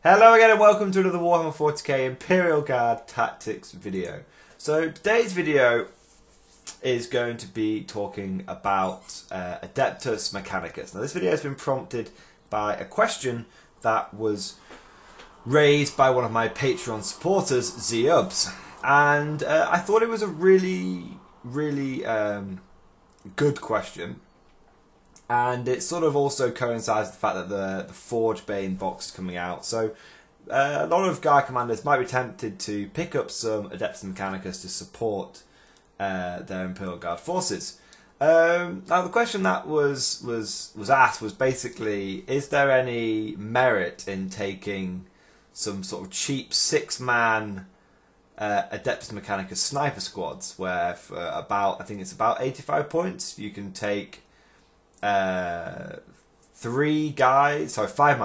Hello again and welcome to another Warhammer 40K Imperial Guard Tactics video. So today's video is going to be talking about Adeptus Mechanicus. Now this video has been prompted by a question that was raised by one of my Patreon supporters, Zubs, and I thought it was a really good question. And it sort of also coincides with the fact that the Forgebane box is coming out. So a lot of Guard commanders might be tempted to pick up some Adeptus Mechanicus to support their Imperial Guard forces. Now the question that was asked was basically, is there any merit in taking some sort of cheap 6-man Adeptus Mechanicus sniper squads, where for about, I think it's about 85 points, you can take 5-man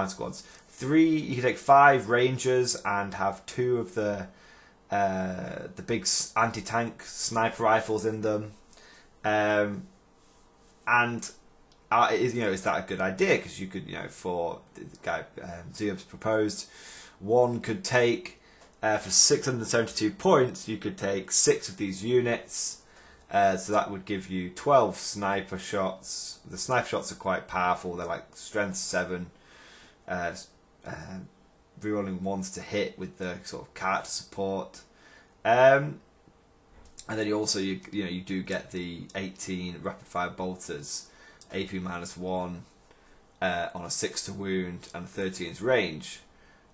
squads. You can take 5 rangers and have 2 of the big anti-tank sniper rifles in them. Is that a good idea? Because you could, for the guy Zubs proposed, one could take for 672 points, you could take 6 of these units. So that would give you 12 sniper shots. The sniper shots are quite powerful. They're like strength 7, rerolling 1s to hit with the sort of character support. And then you also you do get the 18 rapid fire bolters, AP -1 on a 6 to wound and 13's range.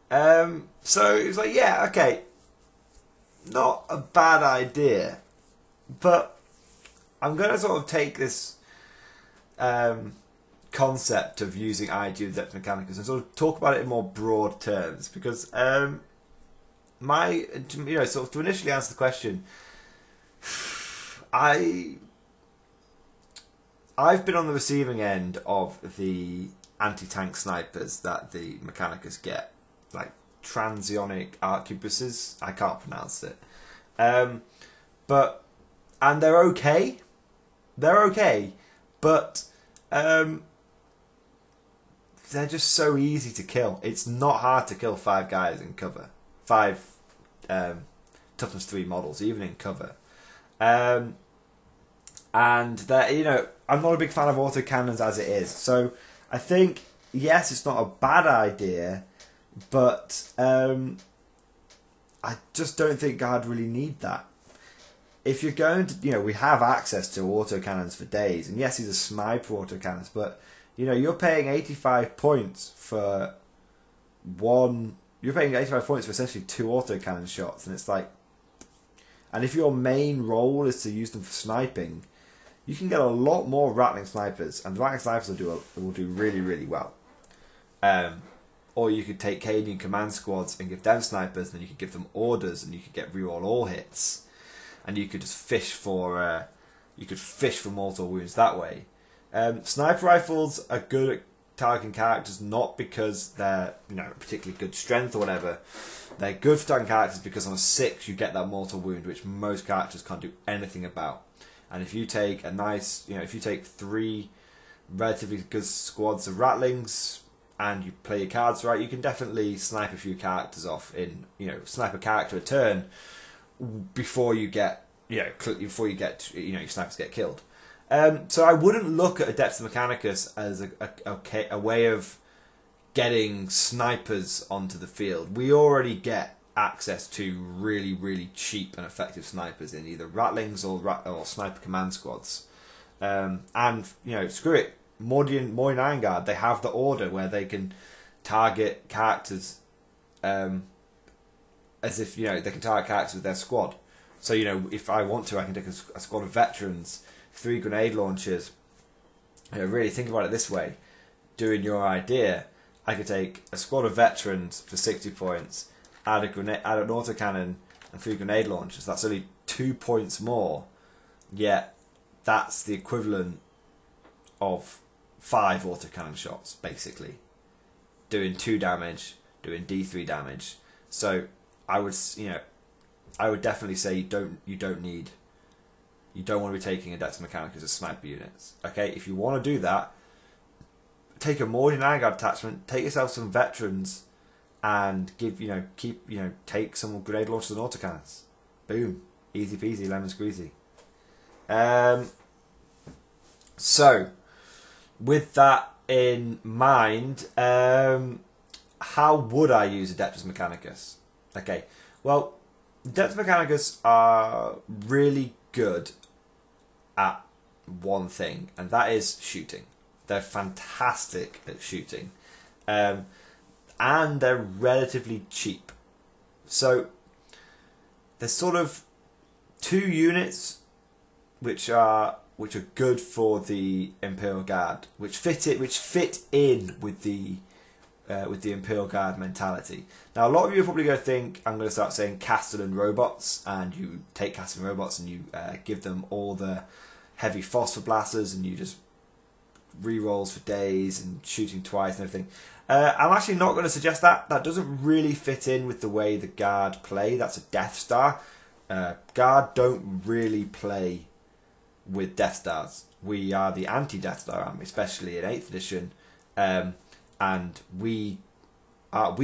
So it was like, yeah, okay, not a bad idea, but I'm going to sort of take this concept of using IG with Adeptus Mechanicus and sort of talk about it in more broad terms, because to initially answer the question, I've been on the receiving end of the anti-tank snipers that the Mechanicus get, like transionic arquebuses. I can't pronounce it, and they're okay. They're okay, but they're just so easy to kill. It's not hard to kill 5 guys in cover. 5 toughness 3 models, even in cover. And they're, I'm not a big fan of autocannons as it is. So I think, yes, it's not a bad idea, but I just don't think Guard really need that. If you're going to, we have access to autocannons for days, and yes, these are sniper autocannons, but, you're paying 85 points for one, you're paying 85 points for essentially 2 autocannon shots, and it's like, and if your main role is to use them for sniping, you can get a lot more rattling snipers, and the rattling snipers will do really well. Or you could take Canadian command squads and give them snipers, and then you could give them orders, and you could get reroll all hits. And you could just fish for mortal wounds that way. Sniper rifles are good at targeting characters, not because they're particularly good strength or whatever. They're good for targeting characters because on a 6 you get that mortal wound, which most characters can't do anything about. And if you take if you take 3 relatively good squads of rattlings and you play your cards right, you can definitely snipe a few characters off in snipe a character a turn before you get your snipers get killed. So I wouldn't look at Adeptus Mechanicus as a way of getting snipers onto the field. We already get access to really cheap and effective snipers in either rattlings or sniper command squads. And screw it, Mordian Iron Guard, they have the order where they can target characters as if they can target characters with their squad. So if I want to, I can take a squad of veterans, 3 grenade launchers. Really think about it this way: doing your idea, I could take a squad of veterans for 60 points, add an autocannon and 3 grenade launchers. That's only 2 points more. Yet that's the equivalent of 5 autocannon shots, basically, doing 2 damage, doing D3 damage. So I would definitely say you don't want to be taking Adeptus Mechanicus as sniper units. Okay, if you want to do that, take a Mordian Iron Guard attachment, take yourself some veterans, and take some grenade launchers and autocannons. Boom, easy peasy, lemon squeezy. So, with that in mind, how would I use Adeptus Mechanicus? Okay, well, Adeptus Mechanicus are really good at one thing, and that is shooting. They're fantastic at shooting, and they're relatively cheap. So there's sort of two units which are good for the Imperial Guard, which fit in with the Imperial Guard mentality. Now, a lot of you are probably going to think I'm going to start saying Castellan robots, and you take Castellan robots and you give them all the heavy phosphor blasters, and you just re-rolls for days and shooting twice and everything. I'm actually not going to suggest that. That doesn't really fit in with the way the Guard play. That's a Death Star. Guard don't really play with Death Stars. We are the anti-Death Star army, especially in 8th edition, and we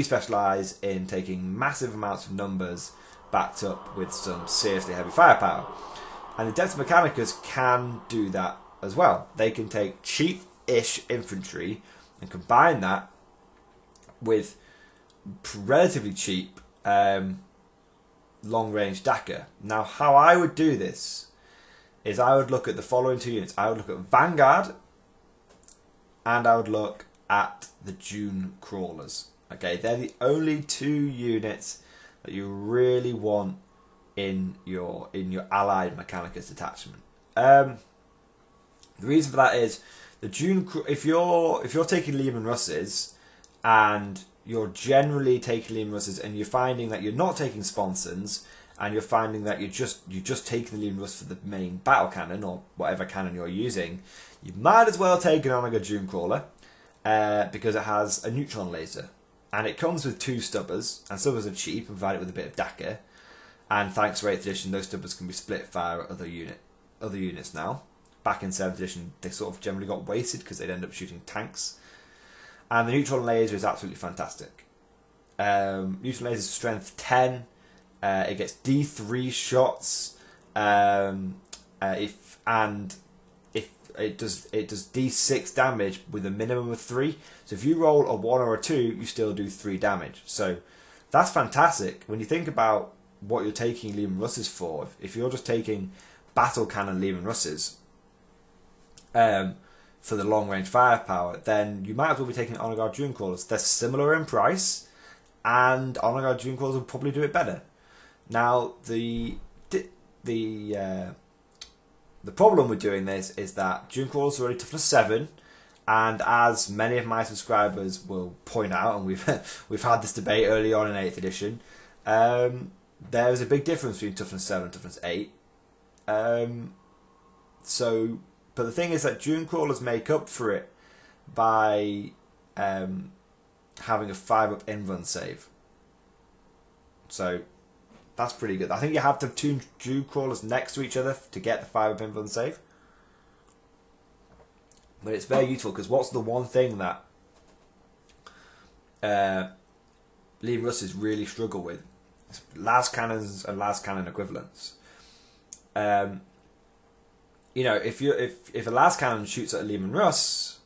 specialise in taking massive amounts of numbers backed up with some seriously heavy firepower. And the Adeptus Mechanicus can do that as well. They can take cheap-ish infantry and combine that with relatively cheap long-range Dakka. Now, how I would do this is I would look at the following two units. I would look at Vanguard, and I would look at the Dune Crawlers. Okay, they're the only two units that you really want in your allied Mechanicus detachment. The reason for that is the Dune. If you're taking Lehman Russes, and you're generally taking Lehman Russes, and you're finding that you're not taking Sponsons, and you're finding that you're just taking the Lehman Russ for the main battle cannon or whatever cannon you're using, you might as well take an Omega Dune Crawler because it has a neutron laser, and it comes with two stubbers, and stubbers are cheap and provide it with a bit of Dakka. And thanks to 8th edition, those stubbers can be split via other units now. Back in 7th edition, they sort of generally got wasted because they'd end up shooting tanks. And the neutron laser is absolutely fantastic. Neutron laser is strength 10. It gets D3 shots. If it does D6 damage with a minimum of 3. So if you roll a 1 or a 2, you still do 3 damage. So that's fantastic. When you think about what you're taking Lehman Russes for, if you're just taking battle cannon Lehman Russes for the long range firepower, then you might as well be taking Honor Guard Dune Crawlers. They're similar in price, and Honor Guard Dune Crawlers will probably do it better. Now the problem with doing this is that Dune Crawlers are already toughness 7, and as many of my subscribers will point out, and we've had this debate early on in 8th edition, there's a big difference between toughness 7 and toughness 8. But the thing is that Dune Crawlers make up for it by having a 5-up in-run save. So that's pretty good. I think you have to have two Dune Crawlers next to each other to get the 5-up in-run save. But it's very useful because what's the one thing that Lehman Russes really struggle with? It's las cannons and las cannon equivalents. If a las cannon shoots at a Lehman Russ,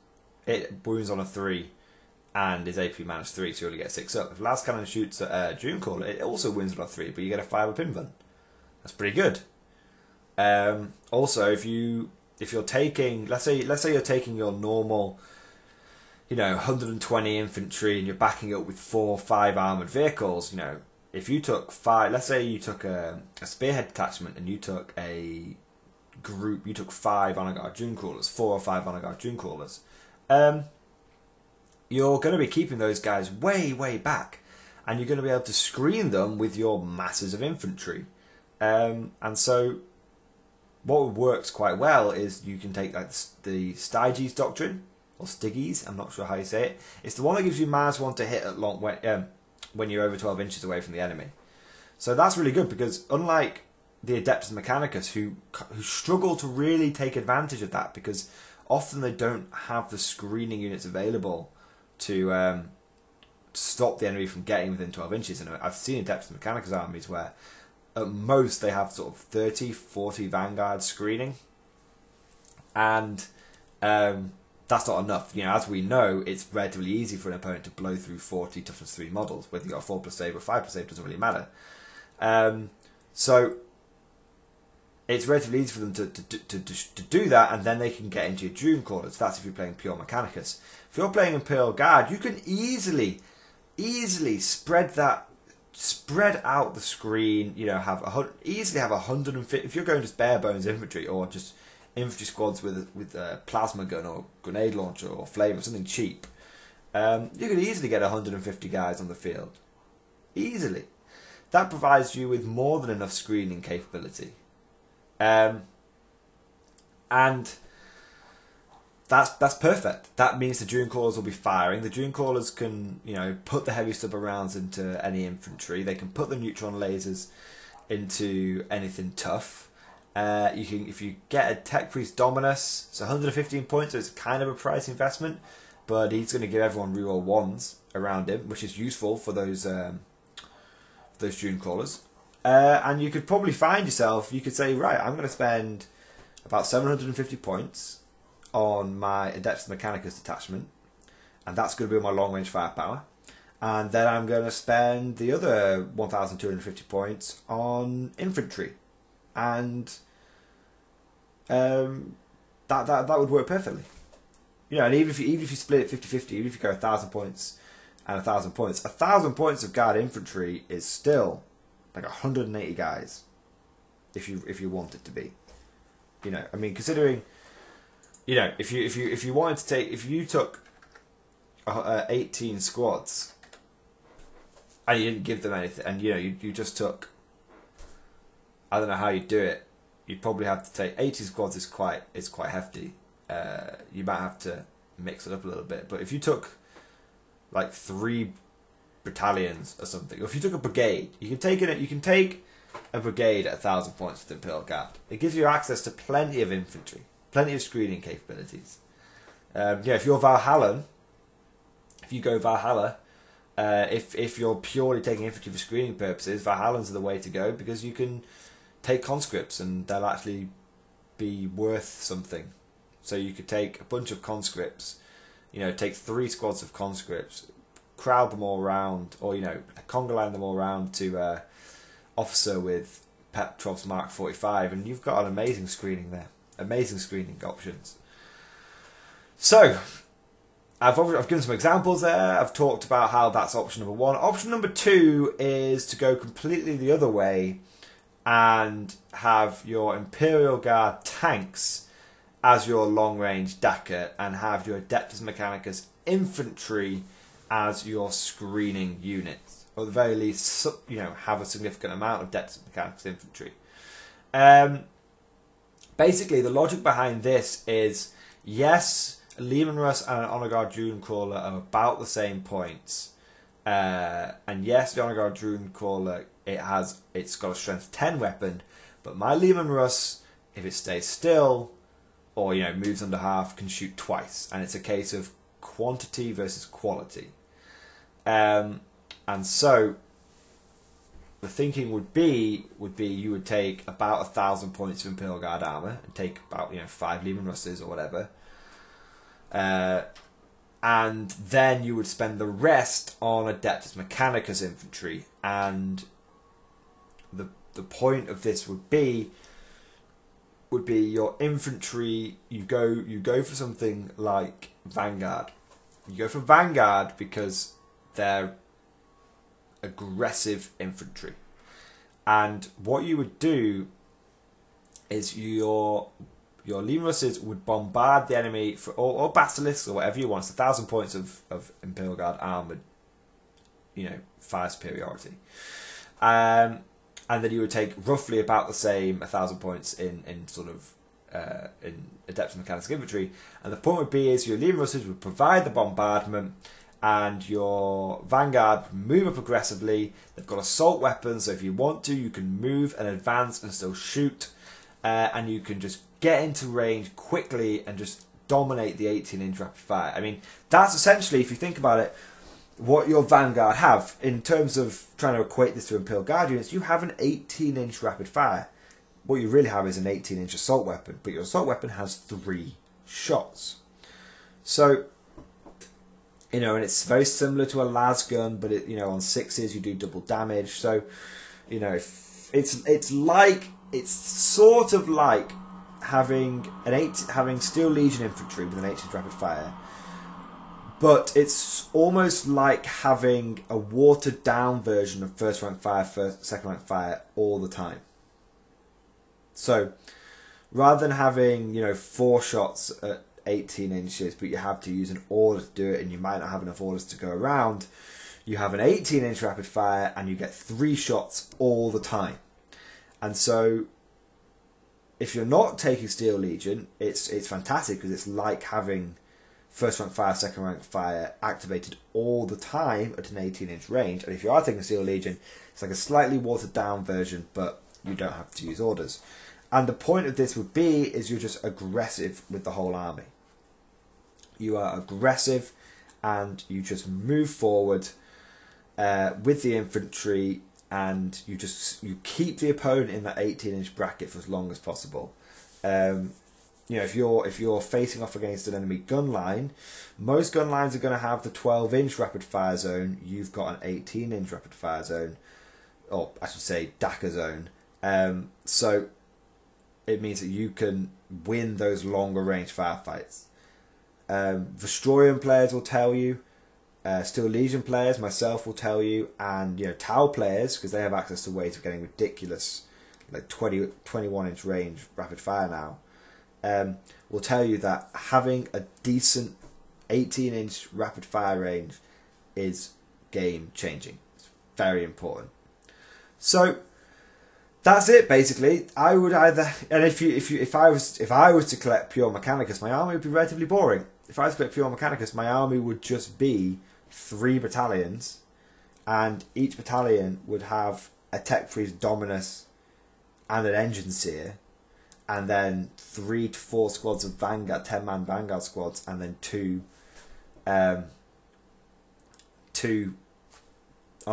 it wounds on a 3 and is AP -3, so you only get 6 up. If las cannon shoots at a Dune Crawler, it also wounds on a 3, but you get a 5-up invuln. That's pretty good. Also, if you're taking, let's say you're taking your normal, 120 infantry, and you're backing up with 4 or 5 armored vehicles, if you took 5, let's say you took a spearhead detachment and you took a group, you took 5 Honor Guard Dune Crawlers, 4 or 5 Honor Guard Dune Crawlers, you're going to be keeping those guys way, way back, and you're going to be able to screen them with your masses of infantry. And so what works quite well is you can take like the Styges Doctrine, or Styges, I'm not sure how you say it. It's the one that gives you -1 to hit at long when you're over 12 inches away from the enemy. So that's really good, because unlike the Adeptus Mechanicus, who struggle to really take advantage of that, because often they don't have the screening units available to stop the enemy from getting within 12 inches. And I've seen Adeptus Mechanicus armies where at most they have sort of 30, 40 vanguard screening, and that's not enough. You know, as we know, it's relatively easy for an opponent to blow through 40 toughness 3 models. Whether you got a 4+ save or 5+ save doesn't really matter. So it's relatively easy for them to do that, and then they can get into your Dream Crawlers. That's if you're playing pure Mechanicus. If you're playing Imperial Guard, you can easily spread out the screen. You know, easily have 150. If you're going just bare bones infantry, or just infantry squads with a plasma gun or grenade launcher or flame or something cheap, you could easily get 150 guys on the field. Easily. That provides you with more than enough screening capability. And that's perfect. That means the Dream Crawlers will be firing. The Dream Crawlers can, you know, put the heavy stubber rounds into any infantry. They can put the neutron lasers into anything tough. If you get a Tech Priest Dominus, it's 115 points, so it's kind of a price investment, but he's going to give everyone reroll 1s around him, which is useful for those Dream Crawlers. And you could probably find yourself, you could say, right, I'm going to spend about 750 points on my Adeptus Mechanicus detachment, and that's going to be my long range firepower. And then I'm going to spend the other 1,250 points on infantry. And that would work perfectly. You know, and even if you split it 50-50, even if you go 1,000 points and 1,000 points, 1,000 points of guard infantry is still like 180 guys, if you want it to be. You know, I mean, considering, you know, if you wanted to take, if you took 18 squads and you didn't give them anything, and you know, you just took, I don't know how you do it. You'd probably have to take 18 squads. Is quite hefty. You might have to mix it up a little bit. But if you took like 3 battalions or something, or if you took a brigade, you can take a brigade at 1,000 points with the Imperial Guard. It gives you access to plenty of infantry, plenty of screening capabilities. Yeah, if you're Valhallan, if you go Valhalla, if you're purely taking infantry for screening purposes, Valhallans are the way to go, because you can take conscripts and they'll actually be worth something. So you could take a bunch of conscripts, you know, take 3 squads of conscripts, crowd them all around, or, you know, conga line them all around to officer with Petrov's Mark 45, and you've got an amazing screening there. Amazing screening options. So, I've given some examples there. I've talked about how that's option number 1. Option number 2 is to go completely the other way and have your Imperial Guard tanks as your long-range Dakka, and have your Adeptus Mechanicus infantry as your screening units, or at the very least, you know, have a significant amount of Adeptus Mechanicus infantry. Basically, the logic behind this is, yes, Leman Russ and an Honor Guard Dream Crawler are about the same points, and yes, the Honor Guard Dream Crawler, it's got a strength 10 weapon, but my Leman Russ, if it stays still, or, you know, moves under half, can shoot twice, and it's a case of quantity versus quality. And so the thinking would be you would take about 1,000 points of Imperial Guard armor and take about, you know, 5 Leman Russes or whatever, and then you would spend the rest on Adeptus Mechanicus infantry. And the point of this would be your infantry. You go for something like Vanguard. You go for Vanguard because they're aggressive infantry, and what you would do is your Leman Russes would bombard the enemy or basilisks or whatever you want. It's 1,000 points of Imperial Guard armored, you know, fire superiority, and then you would take roughly about the same 1,000 points in sort of in Adeptus Mechanicus infantry, and the point would be is your Leman Russes would provide the bombardment, and your Vanguard would move up aggressively. They've got assault weapons, so if you want to, you can move and advance and still shoot, and you can just get into range quickly and just dominate the 18-inch rapid fire. I mean, that's essentially, if you think about it, what your Vanguard have, in terms of trying to equate this to Imperial Guard units, you have an 18-inch rapid fire. What you really have is an 18-inch assault weapon, but your assault weapon has 3 shots. So, you know, and it's very similar to a las gun, but it, you know, on 6s you do double damage. So, you know, it's sort of like having having Steel Legion infantry with an 18-inch rapid fire. But it's almost like having a watered down version of first rank fire, second rank fire all the time. So rather than having, you know, 4 shots at 18 inches, but you have to use an order to do it, and you might not have enough orders to go around, you have an 18-inch rapid fire and you get 3 shots all the time. And so if you're not taking Steel Legion, it's fantastic, because it's like having first rank fire, second rank fire activated all the time at an 18-inch range. And if you are taking Steel Legion, it's like a slightly watered down version, but you don't have to use orders. And the point of this would be is you're just aggressive with the whole army. You are aggressive and you just move forward with the infantry, and you keep the opponent in that 18-inch bracket for as long as possible. You know, if you're facing off against an enemy gun line, most gun lines are going to have the 12-inch rapid fire zone. You've got an 18-inch rapid fire zone, or I should say Dakar zone. So it means that you can win those longer range firefights. Vestorian players will tell you, Steel Legion players, myself, will tell you, and you know, Tau players, because they have access to ways of getting ridiculous, like 21-inch range rapid fire now. Will tell you that having a decent 18-inch rapid fire range is game changing. It's very important. So that's it basically. I would either, and if I was to collect pure Mechanicus, my army would be relatively boring. If I was to collect pure Mechanicus, my army would just be 3 battalions, and each battalion would have a Tech Priest Dominus and an Engine Seer, and then 3 to 4 squads of Vanguard, 10-man Vanguard squads, and then 2 Honor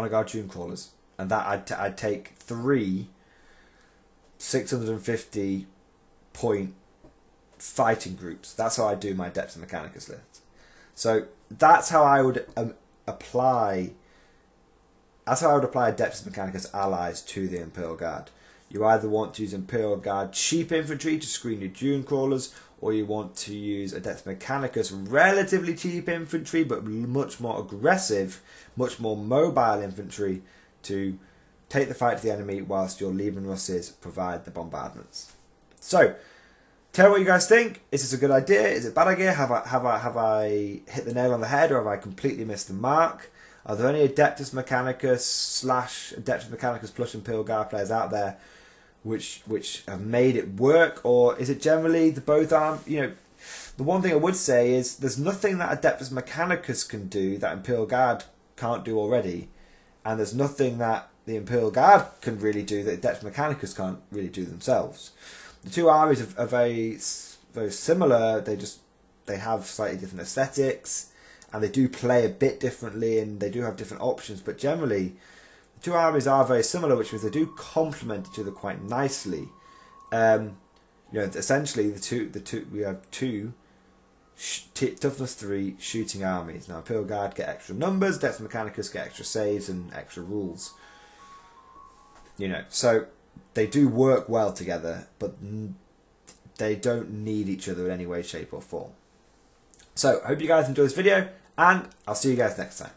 Guard Dune Crawlers. And that I'd take 3 650 point fighting groups. That's how I do my Adeptus Mechanicus list. So that's how I would apply. That's how I would apply Adeptus Mechanicus allies to the Imperial Guard. You either want to use Imperial Guard cheap infantry to screen your Dune Crawlers, or you want to use Adeptus Mechanicus relatively cheap infantry, but much more aggressive, much more mobile infantry to take the fight to the enemy whilst your Leman Russes provide the bombardments. So, tell me what you guys think. Is this a good idea? Is it a bad idea? Have I hit the nail on the head, or have I completely missed the mark? Are there any Adeptus Mechanicus / Adeptus Mechanicus plus Imperial Guard players out there which have made it work, or is it generally the both arm? You know, the one thing I would say is there's nothing that Adeptus Mechanicus can do that Imperial Guard can't do already, and there's nothing that the Imperial Guard can really do that Adeptus Mechanicus can't really do themselves. The two armies are very similar. They have slightly different aesthetics, and they do play a bit differently, and they do have different options. But generally, the two armies are very similar, which means they do complement each other quite nicely. You know, essentially we have 2 toughness 3 shooting armies. Now, Imperial Guard get extra numbers, Adeptus Mechanicus get extra saves and extra rules. You know, so they do work well together, but they don't need each other in any way, shape or form. So, I hope you guys enjoyed this video, and I'll see you guys next time.